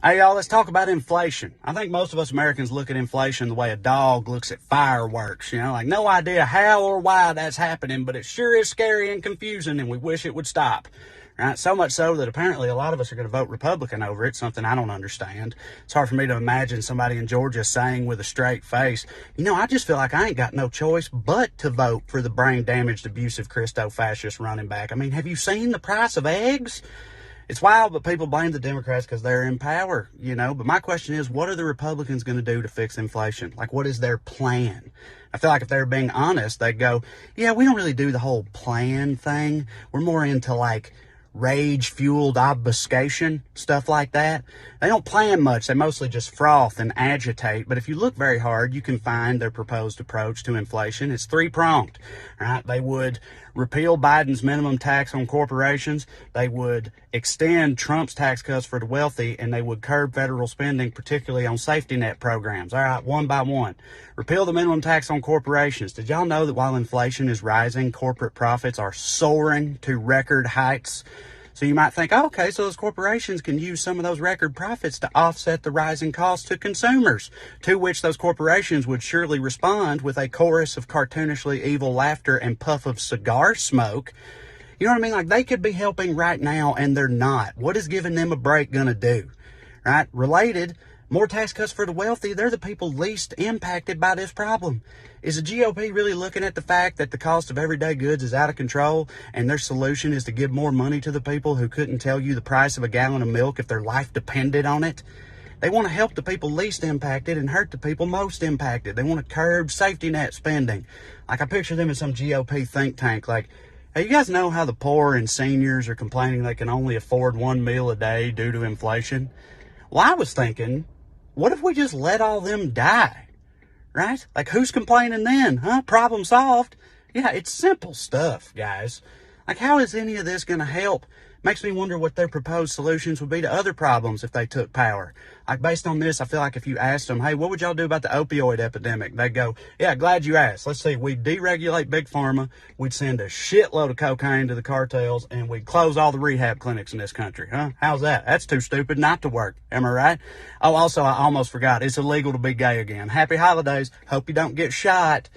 Hey, y'all, let's talk about inflation. I think most of us Americans look at inflation the way a dog looks at fireworks, like no idea how or why that's happening, but it sure is scary and confusing, and we wish it would stop. Right? So much so that apparently a lot of us are going to vote Republican over it, something I don't understand. It's hard for me to imagine somebody in Georgia saying with a straight face, I just feel like I ain't got no choice but to vote for the brain-damaged, abusive, Christo-fascist running back. I mean, have you seen the price of eggs? It's wild, but people blame the Democrats because they're in power, But my question is, what are the Republicans going to do to fix inflation? Like, what is their plan? I feel like if they were being honest, they'd go, yeah, we don't really do the whole plan thing. We're more into, rage-fueled obfuscation, stuff like that. They don't plan much. They mostly just froth and agitate. But if you look very hard, you can find their proposed approach to inflation. It's three-pronged, right? They would repeal Biden's minimum tax on corporations. They would extend Trump's tax cuts for the wealthy, and they would curb federal spending, particularly on safety net programs. All right, one by one. Repeal the minimum tax on corporations. Did y'all know that while inflation is rising, corporate profits are soaring to record heights? So you might think, okay, so those corporations can use some of those record profits to offset the rising costs to consumers, to which those corporations would surely respond with a chorus of cartoonishly evil laughter and puff of cigar smoke. You know what I mean? Like, they could be helping right now, and they're not. What is giving them a break going to do? Right? Related, more tax cuts for the wealthy. They're the people least impacted by this problem. Is the GOP really looking at the fact that the cost of everyday goods is out of control, and their solution is to give more money to the people who couldn't tell you the price of a gallon of milk if their life depended on it? They want to help the people least impacted and hurt the people most impacted. They want to curb safety net spending. Like, I picture them in some GOP think tank, like, hey, you guys know how the poor and seniors are complaining they can only afford one meal a day due to inflation? Well, I was thinking, what if we just let all them die? Right? Like, who's complaining then? Huh? Problem solved. Yeah, it's simple stuff, guys. Like, how is any of this going to help? Makes me wonder what their proposed solutions would be to other problems if they took power. Like, based on this, I feel like if you asked them, hey, what would y'all do about the opioid epidemic? They'd go, yeah, glad you asked. Let's see, we'd deregulate Big Pharma, we'd send a shitload of cocaine to the cartels, and we'd close all the rehab clinics in this country. Huh? How's that? That's too stupid not to work. Am I right? Oh, also, I almost forgot. It's illegal to be gay again. Happy holidays. Hope you don't get shot.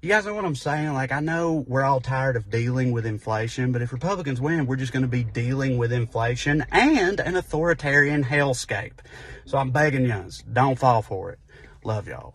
You guys know what I'm saying? Like, I know we're all tired of dealing with inflation, but if Republicans win, we're just going to be dealing with inflation and an authoritarian hellscape. So I'm begging yous, don't fall for it. Love y'all.